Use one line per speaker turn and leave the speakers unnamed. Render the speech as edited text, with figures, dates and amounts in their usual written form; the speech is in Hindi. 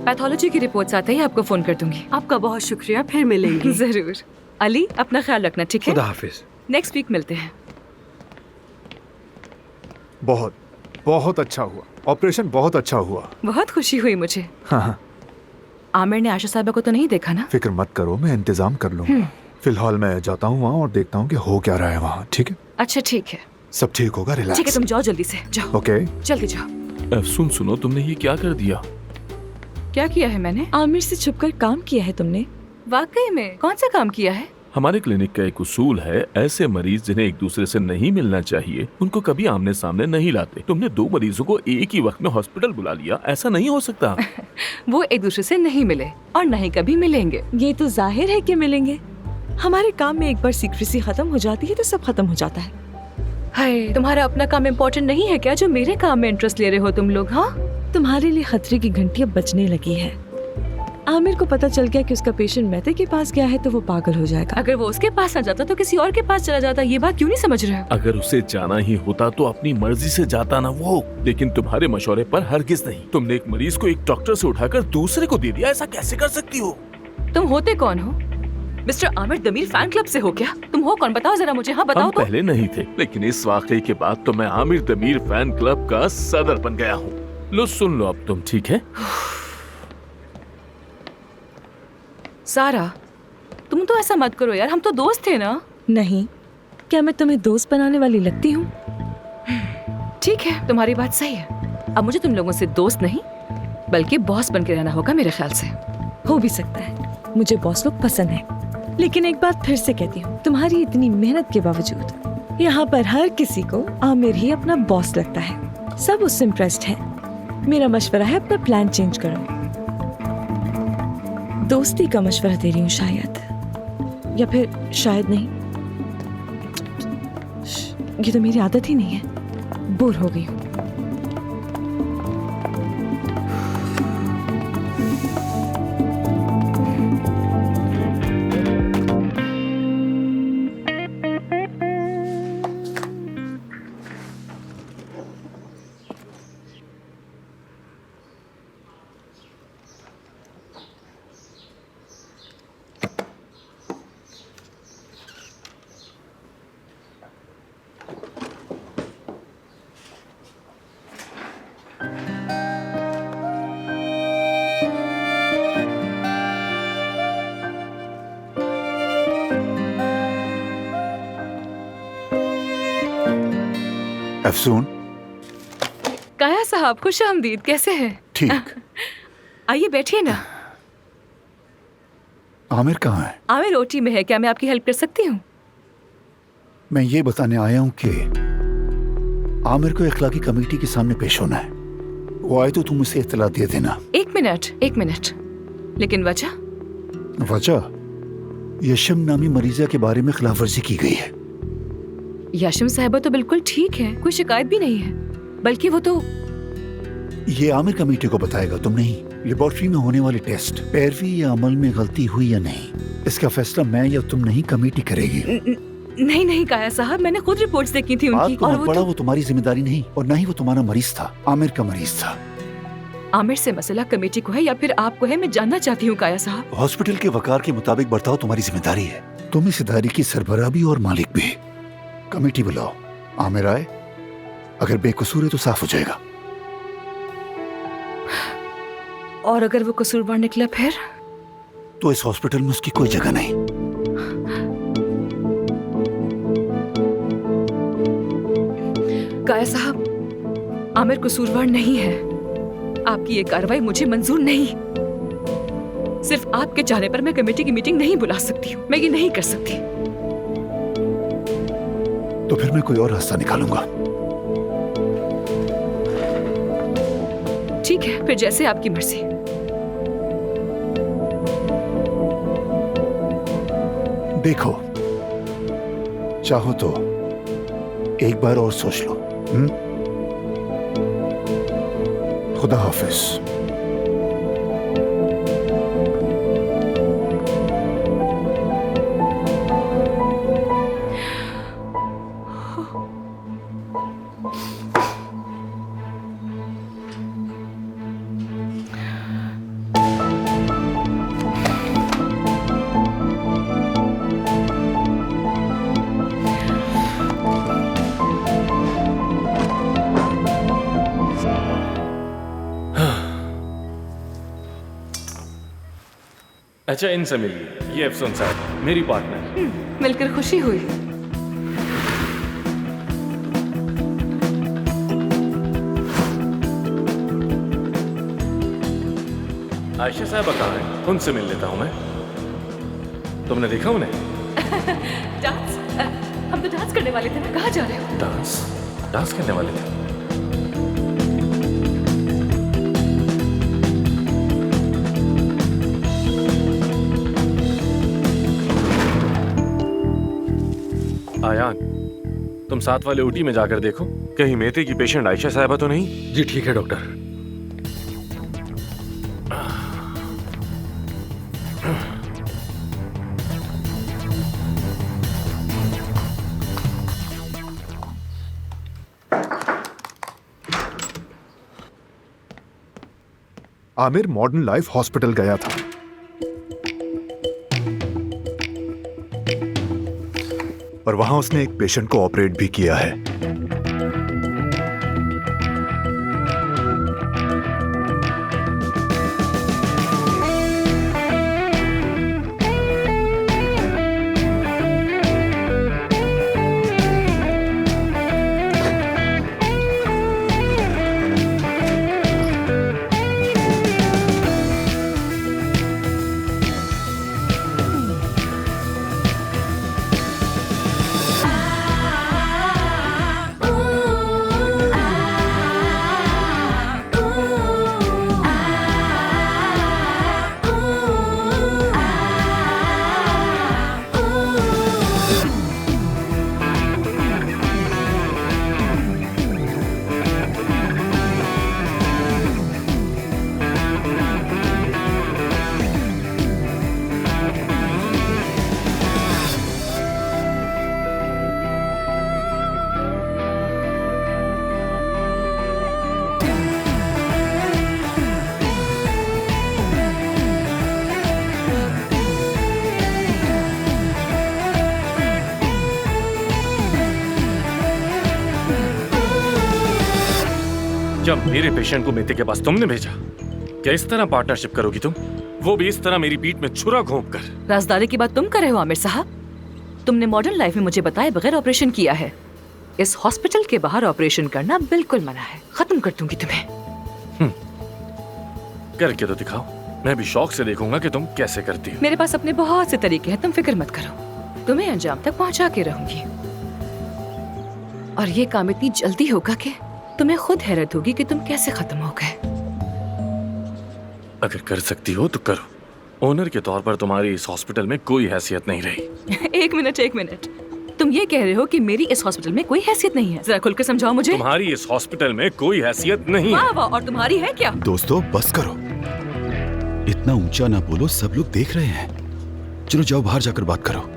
पैथोलॉजी की रिपोर्ट्स आते ही आपको फोन कर दूंगी।
आपका बहुत शुक्रिया, फिर मिलेंगे।
जरूर। अली, अपना ख्याल रखना, ठीक है?
खुदा हाफिज।
नेक्स्ट वीक मिलते हैं।
बहुत बहुत अच्छा हुआ, ऑपरेशन बहुत अच्छा हुआ।
बहुत खुशी हुई मुझे।
हाँ,
आमिर ने आशा साहबा को तो नहीं देखा ना?
फिक्र मत करो, मैं इंतजाम कर लूंगा। फिलहाल मैं जाता हूँ वहाँ और देखता हूँ कि हो क्या रहा है वहाँ। ठीक है?
अच्छा ठीक है।
सब ठीक होगा, रिलैक्स।
ठीक है, तुम जाओ जल्दी से, जाओ।
ओके।
जल्दी जाओ।
सुनो, तुमने ये क्या कर दिया?
क्या किया है मैंने?
आमिर से छुपकर काम किया है तुमने?
वाकई में? कौन सा काम किया है?
हमारे क्लिनिक का एक उसूल है, ऐसे मरीज जिन्हें एक दूसरे से नहीं मिलना चाहिए उनको कभी आमने सामने नहीं लाते। तुमने 2 मरीजों को एक ही वक्त में हॉस्पिटल बुला लिया, ऐसा नहीं हो सकता।
वो एक दूसरे से नहीं मिले और नहीं कभी मिलेंगे।
ये तो जाहिर है कि मिलेंगे। हमारे काम में एक बार सीक्रेसी खत्म हो जाती है तो सब खत्म हो जाता है।
हाय, तुम्हारा अपना काम इम्पोर्टेंट नहीं है क्या, जो मेरे काम में इंटरेस्ट ले रहे हो तुम लोग? हाँ,
तुम्हारे लिए खतरे की घंटी अब बजने लगी है। आमिर को पता चल गया कि उसका पेशेंट मेहते के पास गया है तो वो पागल हो जाएगा।
अगर वो उसके पास न जाता तो किसी और के पास चला जाता। ये बात क्यों नहीं समझ रहे हो?
अगर उसे जाना ही होता तो अपनी मर्जी से जाता ना वो, लेकिन तुम्हारे मशवरे पर हरगिज नहीं। तुमने एक मरीज को एक डॉक्टर से उठाकर दूसरे को दे दिया, ऐसा कैसे कर सकती हो?
तुम होते कौन हो? Mister Aamir Damir fan club से हो क्या? तुम हो कौन, बताओ जरा मुझे। हाँ बताओ।
हम
तो
पहले नहीं थे, लेकिन इस वाकये के बाद तो मैं आमिर दमीर फैन क्लब का सदर बन गया हूँ। लो सुन लो अब तुम, ठीक है?
सारा, तुम तो ऐसा मत करो यार, हम तो दोस्त थे ना।
नहीं, क्या मैं तुम्हें दोस्त बनाने वाली लगती हूँ?
ठीक है, तुम्हारी बात सही है। अब मुझे तुम लोगों से दोस्त नहीं बल्कि बॉस बन के रहना होगा मेरे ख्याल से।
हो भी सकता है, मुझे बॉस लोग पसंद है। लेकिन एक बात फिर से कहती हूँ, तुम्हारी इतनी मेहनत के बावजूद यहाँ पर हर किसी को आमिर ही अपना बॉस लगता है। सब उससे इम्प्रेस्ड है। मेरा मशवरा है अपना प्लान चेंज करो। दोस्ती का मशवरा दे रही हूँ शायद, या फिर शायद नहीं। ये तो मेरी आदत ही नहीं है, बोर हो गई हूँ।
अफसून।
काया साहब, खुश आमदीद, कैसे हैं?
ठीक।
आइए बैठिए ना।
आमिर कहाँ है?
आमिर ओटी में है, क्या मैं आपकी हेल्प कर सकती हूँ?
मैं ये बताने आया हूँ कि आमिर को इखलाकी कमेटी के सामने पेश होना है। वो आए तो तुम उसे इत्तला दे देना।
एक मिनट, लेकिन वजह?
वजह यशम नामी मरीजा के बारे में खिलाफ वर्जी की गई है।
याशिम साहबा तो बिल्कुल ठीक है, कोई शिकायत भी नहीं है। बल्कि वो तो
ये आमिर कमेटी को बताएगा, तुम नहीं। लेबोरेटरी में होने वाले टेस्ट, पैरवी या अमल में गलती हुई या नहीं, इसका फैसला मैं या तुम नहीं, कमेटी करेगी।
नहीं काया साहब, मैंने खुद रिपोर्ट्स देखी थी उनकी।
और वो तुम्हारी जिम्मेदारी नहीं, और ना ही वो तुम्हारा मरीज था, आमिर का मरीज था।
आमिर से मसला कमेटी को है या फिर आपको है, मैं जानना चाहती हूँ काया साहब।
हॉस्पिटल के वकार के मुताबिक बर्ताव तुम्हारी जिम्मेदारी है। तुम इस इदारे की सरबराह भी और मालिक भी। कमेटी बुलाओ, आमिर आए, अगर बेकसूर है तो साफ हो जाएगा।
और अगर वो कसूरवार निकला फिर?
तो इस हॉस्पिटल में उसकी कोई जगह नहीं।
काया साहब, आमिर कसूरवार नहीं है। आपकी ये कार्रवाई मुझे मंजूर नहीं। सिर्फ आपके चाहने पर मैं कमेटी की मीटिंग नहीं बुला सकती हूँ, मैं ये नहीं कर सकती।
तो फिर मैं कोई और रास्ता निकालूंगा।
ठीक है, फिर जैसे आपकी मर्जी।
देखो, चाहो तो एक बार और सोच लो। खुदा हाफिज।
अच्छा, इनसे मिलिए। ये अफसन साहब, मेरी पार्टनर।
मिलकर खुशी हुई।
आयशा साहब कहाँ हैं? उनसे मिल लेता हूँ मैं। तुमने देखा उन्हें?
डांस? हम तो डांस करने वाले थे ना, कहाँ जा रहे हो?
डांस? डांस करने वाले थे? आयान, तुम साथ वाले ऊटी में जाकर देखो, कहीं मेते की पेशेंट आयशा साहबा तो नहीं?
जी ठीक है doctor.
Aamir modern life hospital गया था। और वहां उसने एक पेशेंट को ऑपरेट भी किया है।
जब मेरे पेशेंट को मेते के पास तुमने भेजा, क्या इस तरह पार्टनरशिप करोगी तुम? वो भी इस तरह मेरी पीठ में छुरा घोंप कर।
राजदारी की बात तुम कर रहे हो आमिर साहब? तुमने मॉडर्न लाइफ में मुझे बताए बगैर ऑपरेशन किया है। इस हॉस्पिटल के बाहर ऑपरेशन करना बिल्कुल मना है। खत्म कर दूंगी तुम्हें।
करके तो दिखाओ, मैं भी शौक से देखूंगा कि तुम कैसे करती हो।
मेरे पास अपने बहुत से तरीके हैं, तुम फिक्र मत करो। तुम्हें अंजाम तक पहुंचा के रहूंगी। और ये काम इतनी जल्दी होगा कि तुम्हें खुद हैरत होगी कि तुम कैसे खत्म हो गए।
अगर कर सकती हो तो करो। ओनर के तौर पर तुम्हारी इस हॉस्पिटल में कोई हैसियत नहीं रही।
एक मिनट। तुम ये कह रहे हो कि मेरी इस हॉस्पिटल में कोई हैसियत नहीं है? जरा खुलकर समझाओ मुझे।
तुम्हारी इस हॉस्पिटल में कोई हैसियत नहीं है।
वाह वाह, और तुम्हारी है क्या?
दोस्तों बस करो, इतना ऊंचा ना बोलो, सब लोग देख रहे हैं। चलो जाओ बाहर जाकर बात करो।